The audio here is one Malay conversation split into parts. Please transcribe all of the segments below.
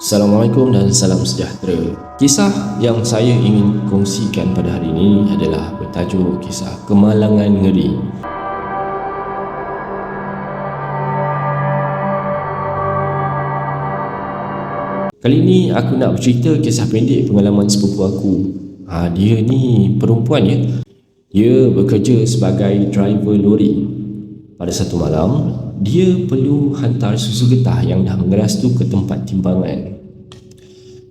Assalamualaikum dan salam sejahtera. Kisah yang saya ingin kongsikan pada hari ini adalah bertajuk kisah Kemalangan Ngeri. Kali ini aku nak bercerita kisah pendek pengalaman sepupu aku. Dia ni perempuan ya. Dia bekerja sebagai driver lori. Pada satu malam, dia perlu hantar susu getah yang dah mengeras tu ke tempat timbangan.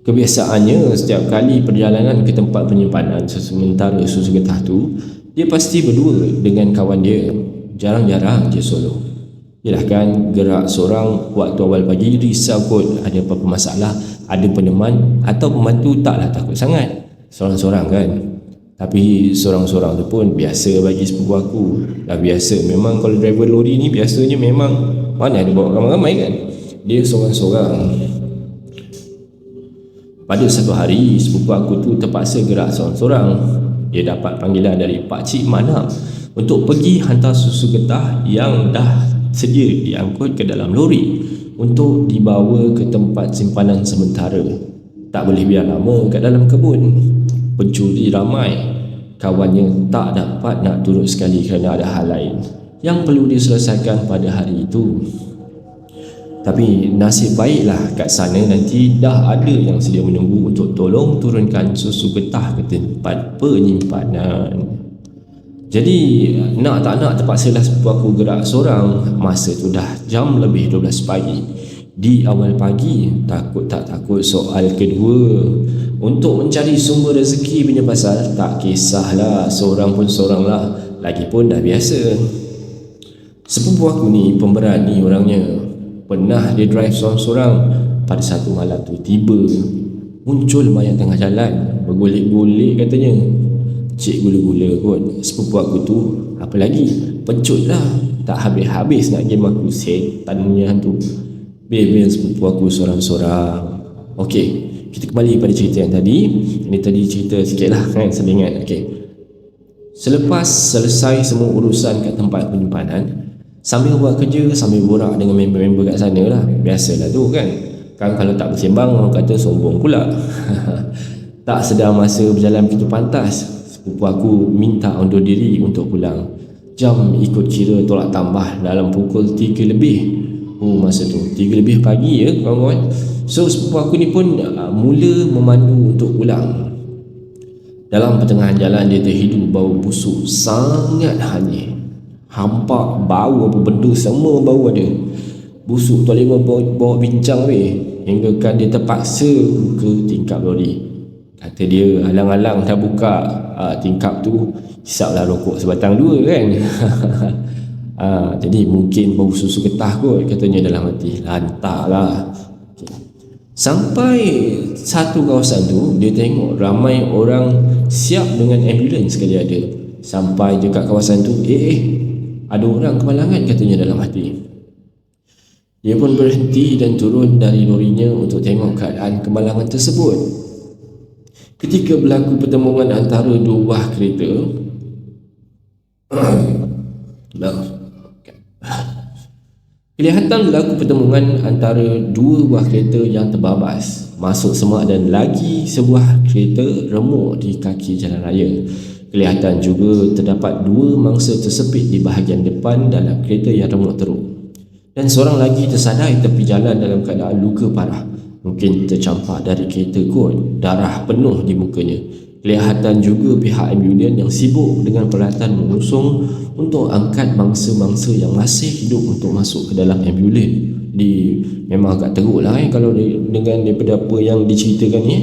Kebiasaannya, setiap kali perjalanan ke tempat penyimpanan sementara susu getah tu, dia pasti berdua dengan kawan dia. Jarang-jarang je solo. Yalah kan, gerak seorang waktu awal pagi risau kot ada apa-apa masalah, ada peneman atau pembantu taklah takut sangat. Seorang-seorang kan. Tapi seorang-seorang tu pun biasa bagi sepupu aku. Dah biasa, memang kalau driver lori ni biasanya memang mana ada bawa ramai-ramai kan. Dia seorang-seorang. Pada satu hari, sepupu aku tu terpaksa gerak seorang-seorang. Dia dapat panggilan dari Pakcik Manap untuk pergi hantar susu getah yang dah sedia diangkut ke dalam lori untuk dibawa ke tempat simpanan sementara. Tak boleh biar lama kat dalam kebun. Pencuri ramai. Kawannya tak dapat nak turut sekali kerana ada hal lain yang perlu diselesaikan pada hari itu. Tapi nasib baiklah kat sana nanti dah ada yang sedia menunggu untuk tolong turunkan susu getah ke tempat penyimpanan. Jadi nak tak nak terpaksalah sepupu aku gerak seorang. Masa tu dah jam lebih 12 pagi. Di awal pagi, takut tak takut soal kedua. Untuk mencari sumber rezeki punya pasal, tak kisahlah, seorang pun seorang lah. Lagipun dah biasa. Sepupu aku ni pemberani orangnya. Pernah dia drive seorang-seorang. Pada satu malam tu tiba muncul mayat tengah jalan, bergolek-golek katanya. Cik gula-gula kot sepupu aku tu. Apa lagi, pencut lah. Tak habis-habis nak game aku, setannya hantu. Bil sepupu aku seorang-seorang. Okey, kita kembali pada cerita yang tadi. Ini tadi cerita sikit lah kan, saya ingat. Okey, selepas selesai semua urusan kat tempat penyimpanan, sambil buat kerja, sambil borak dengan member-member kat sana lah. Biasalah tu kan. Kan kalau tak bersembang, orang kata sombong pula. Tak sedar masa berjalan begitu pantas, sepupu aku minta undur diri untuk pulang. Jam ikut kira tolak tambah dalam pukul 3 lebih. Masa tu 3 lebih pagi ya kawan-kawan. So sepupu aku ni pun mula memandu untuk pulang. Dalam pertengahan jalan dia terhidu bau busuk sangat hanyir. Hampak bau apa benda, semua bau ada. Busuk tu boleh bawa bincang weh. Hingga kan dia terpaksa buka tingkap lori. Kata dia alang-alang dah buka tingkap tu, hisaplah rokok sebatang dua kan. Jadi mungkin bau susu getah kot katanya dalam hati. Lantaklah. Sampai satu kawasan tu, dia tengok ramai orang siap dengan ambulans sekali ada. Sampai dekat kawasan tu, ada orang kemalangan katanya dalam hati. Dia pun berhenti dan turun dari lorinya untuk tengok keadaan kemalangan tersebut. Ketika berlaku pertemuan antara dua buah kereta, kelihatan berlaku pertemuan antara dua buah kereta yang terbabas masuk semak dan lagi sebuah kereta remuk di kaki jalan raya. Kelihatan juga terdapat dua mangsa tersepit di bahagian depan dalam kereta yang remuk teruk. Dan seorang lagi tersadar di tepi jalan dalam keadaan luka parah. Mungkin tercampak dari kereta kot, darah penuh di mukanya. Kelihatan juga pihak ambulans yang sibuk dengan peralatan mengusung untuk angkat mangsa-mangsa yang masih hidup untuk masuk ke dalam ambulans. Memang agak teruk lah kalau dengan daripada apa yang diceritakan ni.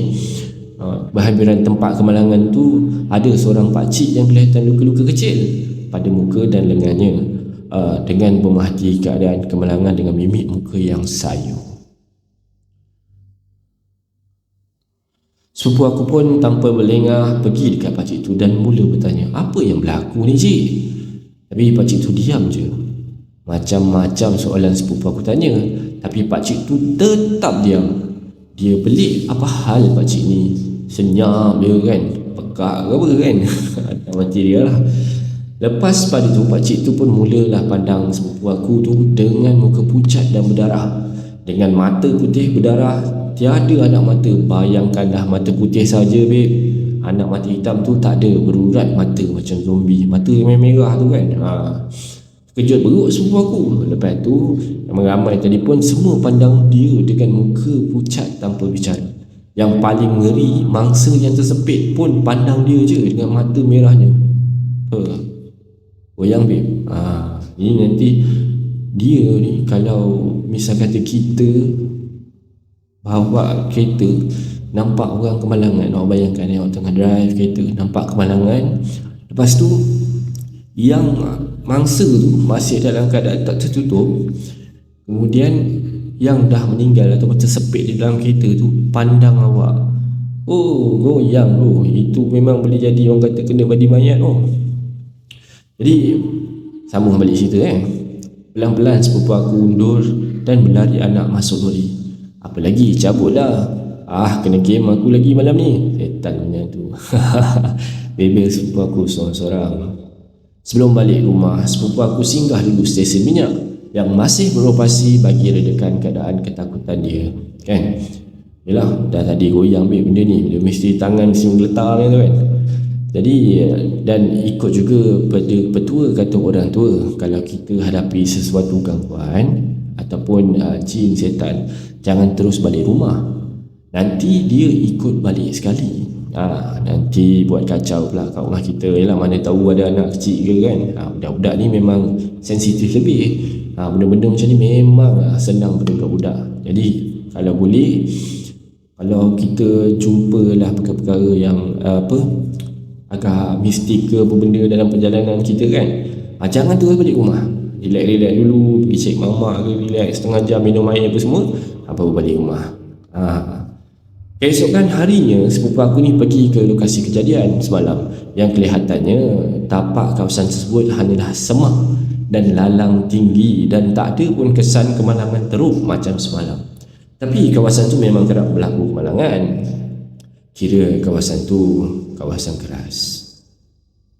Berhampiran tempat kemalangan tu ada seorang pakcik yang kelihatan luka-luka kecil pada muka dan lengannya, dengan pemerhati keadaan kemalangan dengan mimik muka yang sayu. Sepupu aku pun tanpa berlengah pergi dekat pakcik tu dan mula bertanya, apa yang berlaku ni cik? Tapi pakcik tu diam je. Macam-macam soalan sepupu aku tanya, tapi pakcik tu tetap diam. Dia pelik, apa hal pakcik ni? Senyap dia kan, pekak ke apa kan. Mati dia lah. Lepas pada tu pakcik tu pun mulalah pandang sepupu aku tu dengan muka pucat dan berdarah. Dengan mata putih berdarah tiada anak mata. Bayangkanlah mata putih saja, babe. Anak mata hitam tu tak ada, berurat mata macam zombie. Mata merah tu kan. Kejut beruk sepupu aku. Lepas tu ramai tadi pun semua pandang dia dengan muka pucat tanpa bicara. Yang paling ngeri, mangsa yang tersepit pun pandang dia je dengan mata merahnya. Goyang, babe. Ini nanti dia ni, kalau misal kata kita bawa kereta, nampak orang kemalangan, awak bayangkan awak tengah drive kereta, nampak kemalangan, lepas tu yang mangsa tu masih dalam keadaan tak tertutup, kemudian yang dah meninggal atau tersepit di dalam kereta tu pandang awak, goyang itu memang boleh jadi orang kata kena badi mayat. Jadi sambung balik cerita. Pelan-pelan sepupu aku undur dan berlari anak masuk lori. Apa lagi, cabutlah. Kena game aku lagi malam ni. Setan punya tu. Bebel sepupu aku seorang-seorang. Sebelum balik rumah, sepupu aku singgah dulu stesen minyak yang masih beroperasi bagi redakan keadaan ketakutan dia. Kan? Yelah, dah tadi goyang benda ni, dia mesti tangan mesti menggeletar tu kan. Jadi, dan ikut juga pada petua kata orang tua, kalau kita hadapi sesuatu gangguan ataupun jin setan, jangan terus balik rumah. Nanti dia ikut balik sekali. Nanti buat kacau pula kat rumah kita. Yalah, mana tahu ada anak kecil ke kan. Budak-budak ni memang sensitif lebih. Benda-benda macam ni memang senang pada budak-budak. Jadi kalau boleh, kalau kita jumpalah perkara-perkara yang agak mistik ke apa benda dalam perjalanan kita kan, jangan terus balik rumah. Relax dulu, pergi cek mamak ke, relax setengah jam, minum air apa semua, baru balik rumah. Keesokan harinya, sepupu aku ni pergi ke lokasi kejadian semalam, yang kelihatannya tapak kawasan tersebut hanyalah semak dan lalang tinggi, dan tak ada pun kesan kemalangan teruk macam semalam. Tapi kawasan tu memang kerap berlaku kemalangan. Kira kawasan tu kawasan keras.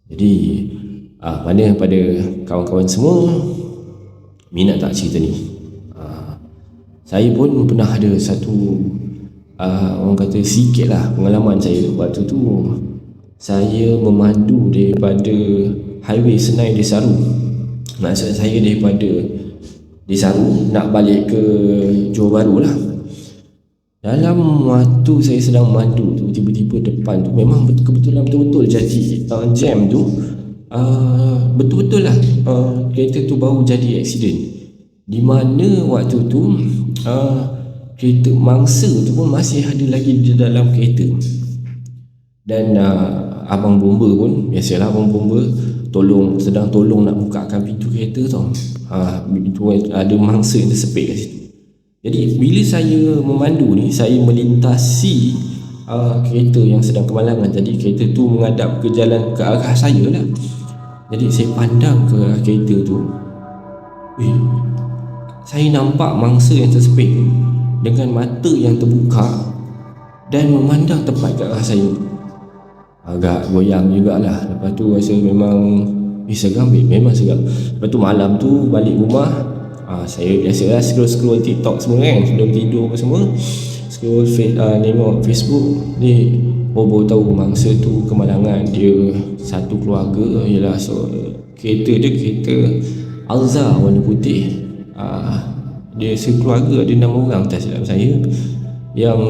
Jadi mana pada kawan-kawan semua minat tak cerita ni? Saya pun pernah ada satu orang kata sikit lah pengalaman saya. Waktu tu saya memandu daripada highway Senai Desaru. Maksud saya daripada Desaru nak balik ke Johor Bahru lah. Dalam waktu saya sedang mandu tu, tiba-tiba depan tu memang kebetulan betul-betul jadi jam tu, betul-betul lah kereta tu baru jadi aksiden. Di mana waktu tu kereta mangsa tu pun masih ada lagi di dalam kereta. Dan abang bomba pun, biasalah abang bomba sedang tolong nak bukakan pintu kereta tau. Ada mangsa yang tersepit kat situ. Jadi bila saya memandu ni, saya melintasi kereta yang sedang kemalangan. Jadi kereta tu menghadap ke jalan ke arah saya lah. Jadi saya pandang ke arah kereta tu, saya nampak mangsa yang tersepit dengan mata yang terbuka dan memandang tepat ke arah saya. Agak goyang jugalah. Lepas tu rasa memang seram, memang seram. Lepas tu malam tu balik rumah, saya biasalah scroll TikTok semua kan, sebelum tidur apa semua, scroll tengok Facebook ni, baru tahu mangsa tu kemalangan. Dia satu keluarga, ialah kereta dia kereta Alza warna putih. Dia sekeluarga ada 6 orang tak silap saya. Yang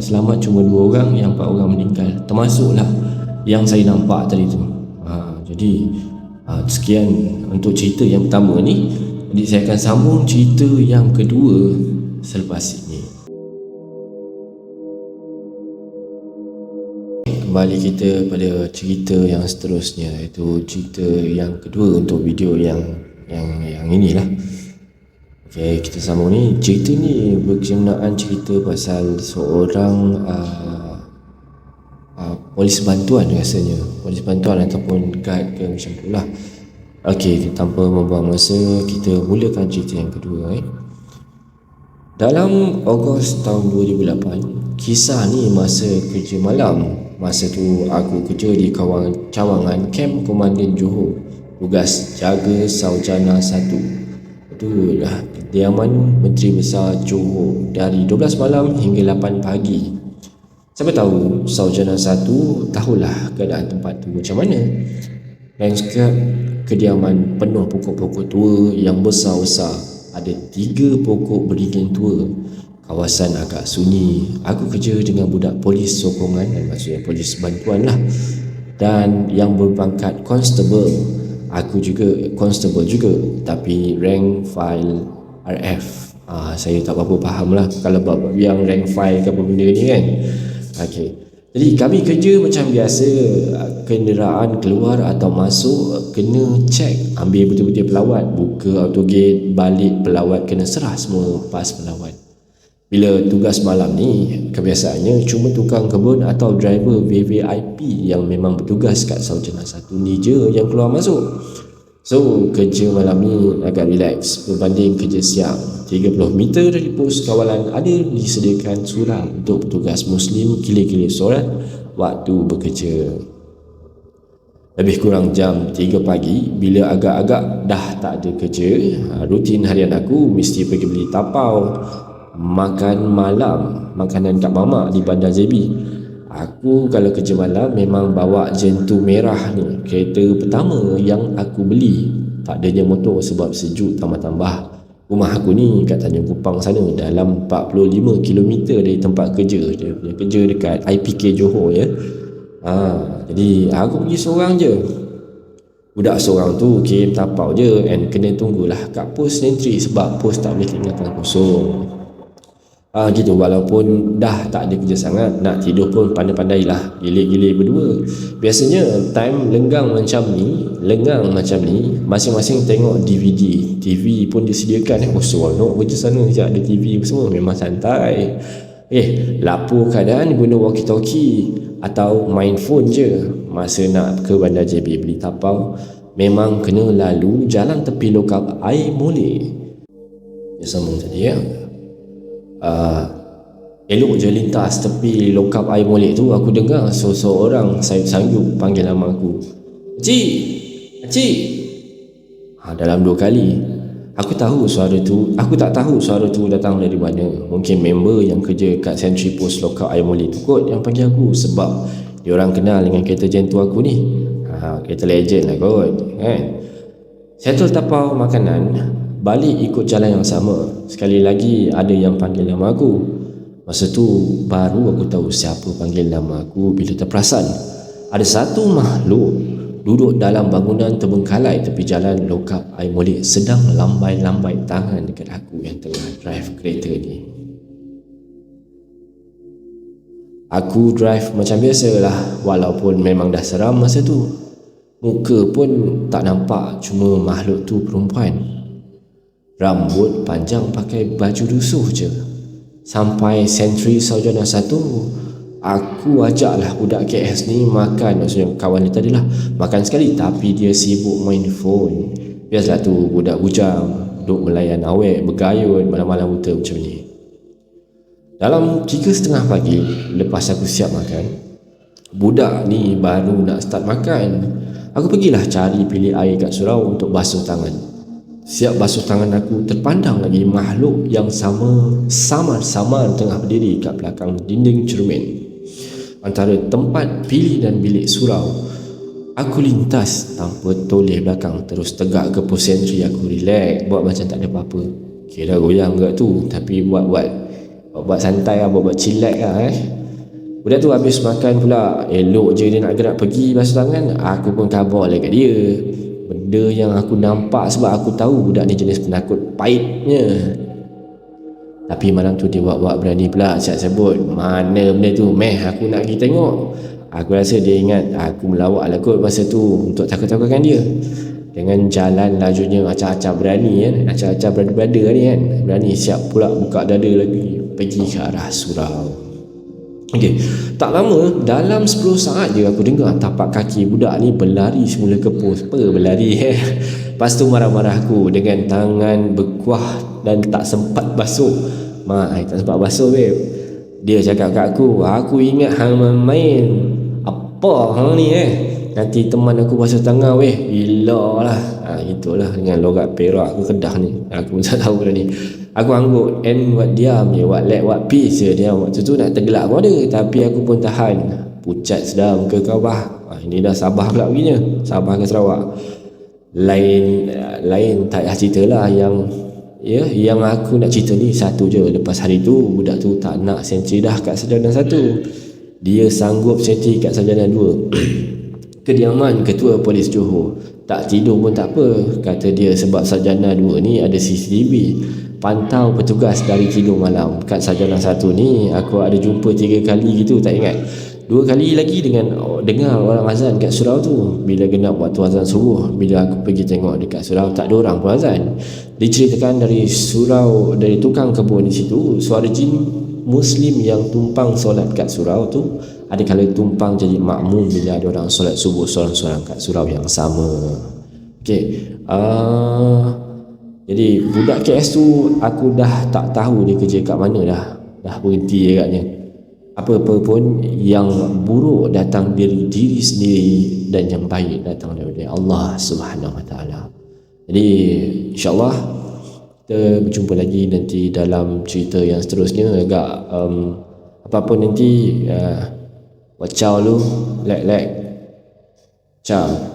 selamat cuma 2 orang, yang 4 orang meninggal, termasuklah yang saya nampak tadi tu. Jadi sekian untuk cerita yang pertama ni. Jadi saya akan sambung cerita yang kedua selepas ini. Kembali kita pada cerita yang seterusnya, iaitu cerita yang kedua untuk video yang inilah. Okay, kita sambung ni. Cerita ni berkenaan cerita pasal seorang polis bantuan rasanya. Polis bantuan ataupun guard ke macam tu lah. Okey, tanpa membuang masa, kita mulakan cerita yang kedua. Dalam Ogos tahun 2008, kisah ni masa kerja malam. Masa tu aku kerja di cawangan Kamp Komandan Johor, tugas jaga Saujana 1. Itulah kediaman Menteri Besar Johor dari 12 malam hingga 8 pagi. Siapa tahu Sarjana 1 tahulah keadaan tempat tu macam mana. Landscape kediaman penuh pokok-pokok tua yang besar-besar. Ada 3 pokok beringin tua. Kawasan agak sunyi. Aku kerja dengan budak polis sokongan, maksudnya polis bantuan lah, dan yang berpangkat constable. Aku juga constable juga, tapi rank file RF. Saya tak berapa faham lah kalau bab yang rank file ke apa benda ni kan. Okey. Jadi kami kerja macam biasa. Kenderaan keluar atau masuk kena check, ambil betul-betul pelawat, buka auto gate, balik pelawat kena serah semua pas pelawat. Bila tugas malam ni, kebiasaannya cuma tukang kebun atau driver VVIP yang memang bertugas kat Sarjana 1 ni je yang keluar masuk. So, kerja malam ni agak relax berbanding kerja siang. 30 meter dari pos kawalan ada disediakan surau untuk petugas Muslim kilir-kilir solat waktu bekerja. Lebih kurang jam 3 pagi, bila agak-agak dah tak ada kerja, rutin harian aku mesti pergi beli tapau, makan malam, makanan kat mamak di Bandar JB. Aku kalau kerja malam memang bawa Gentoo merah ni, kereta pertama yang aku beli. Tak adanya motor sebab sejuk tambah-tambah. Rumah aku ni kat Tanjung Kupang sana, dalam 45 km dari tempat kerja. Dia punya kerja dekat IPK Johor ya. Jadi aku pergi seorang je. Budak seorang tu kirim tapau je, and kena tunggulah kat pos entry sebab pos tak boleh tinggalkan kosong. Gitu, walaupun dah tak ada kerja sangat, nak tidur pun pandai-pandailah, gilir-gilir berdua. Biasanya time lenggang macam ni, masing-masing tengok DVD. TV pun disediakan. Seronok kerja sana je, ada TV semua, memang santai. Lapor keadaan guna walkie-talkie atau main phone je. Masa nak ke Bandar JB beli tapau, memang kena lalu jalan tepi lokap air molek. Dia sambung tadi ya. Elok je lintas tepi lokap air molek tu, aku dengar seorang sayup-sayup panggil nama aku. Cik. Dalam 2 kali. Aku tak tahu suara tu datang dari mana. Mungkin member yang kerja kat Sentry Post lokap air molek tu kot yang panggil aku, sebab dia orang kenal dengan kereta Gentoo aku ni. Kereta legend lah kot kan. Settle tapau makanan, balik ikut jalan yang sama. Sekali lagi ada yang panggil nama aku. Masa tu baru aku tahu siapa panggil nama aku bila terperasan. Ada satu makhluk duduk dalam bangunan terbengkalai tepi jalan lokap air molek, sedang lambai-lambai tangan dekat aku yang tengah drive kereta ni. Aku drive macam biasalah, walaupun memang dah seram masa tu. Muka pun tak nampak, cuma makhluk tu perempuan. Rambut panjang, pakai baju lusuh je. Sampai sentri Sarjana 1, aku ajaklah budak KS ni makan. Maksudnya kawan dia tadi lah, makan sekali, tapi dia sibuk main phone. Biasalah tu budak bujang, duk melayan awek, bergayut malam-malam buta macam ni. Dalam 3:30 pagi, lepas aku siap makan, budak ni baru nak start makan. Aku pergilah cari pilih air kat surau untuk basuh tangan. Siap basuh tangan aku, terpandang lagi makhluk yang samar-samar tengah berdiri kat belakang dinding cermin antara tempat pilih dan bilik surau. Aku lintas tanpa toleh belakang, terus tegak ke pos sentri. Aku relax, buat macam tak ada apa-apa. Kira goyang kat tu, tapi buat santai lah, buat chillax lah Budak tu habis makan pula, elok je dia nak gerak pergi basuh tangan. Aku pun khabar lah kat dia. Benda yang aku nampak, sebab aku tahu budak ni jenis penakut pahitnya. Tapi malam tu dia buat berani pula siap sebut. Mana benda tu? Aku nak pergi tengok. Aku rasa dia ingat aku melawak lah kot masa tu untuk takut-takutkan dia. Dengan jalan lajunya acah-acah berani kan. Acah-acah berada-berada ni kan. Berani siap pula buka dada lagi, pergi ke arah surau. Okey, tak lama, dalam 10 saat je aku dengar tapak kaki budak ni berlari semula ke pos. Berlari Lepas tu marah-marah aku dengan tangan berkuah dan tak sempat basuh. Tak sempat basuh babe. Dia cakap kat aku ingat hang main apa hang ni nanti teman aku basuh tangan weh, bila lah. Itulah dengan logat Perak ke Kedah ni, aku pun tak tahu dah ni. Aku angguk N buat diam je, buat let buat peace je. Dia waktu tu nak tergelak pun ada, tapi aku pun tahan. Pucat sedar muka kau bah. Ini dah Sabah pula begini, Sabah ke Sarawak. Lain tak payah cerita lah. Yang aku nak cerita ni satu je. Lepas hari tu budak tu tak nak sentri dah kat sarjana 1, dia sanggup sentri kat sarjana 2. Kediaman Ketua Polis Johor, tak tidur pun tak apa. Kata dia sebab sarjana 2 ni ada CCTV, pantau petugas dari tidur malam. Kat sarjana 1 ni aku ada jumpa 3 kali gitu, tak ingat. 2 kali lagi dengan dengar orang azan kat surau tu. Bila genap waktu azan subuh, bila aku pergi tengok dekat surau, tak ada orang pun azan. Diceritakan dari surau, dari tukang kebun di situ, suara jin Muslim yang tumpang solat kat surau tu, ada kala tumpang jadi makmum bila ada orang solat subuh sorang-sorang kat surau yang sama. Okey, jadi budak KS tu aku dah tak tahu dia kerja kat mana dah berhenti agaknya. Apa-apa pun yang buruk datang dari diri sendiri dan yang baik datang daripada Allah Subhanahu Wa Taala. Jadi insya-Allah kita berjumpa lagi nanti dalam cerita yang seterusnya. Agak apa pun nanti wacau lu, like ciao.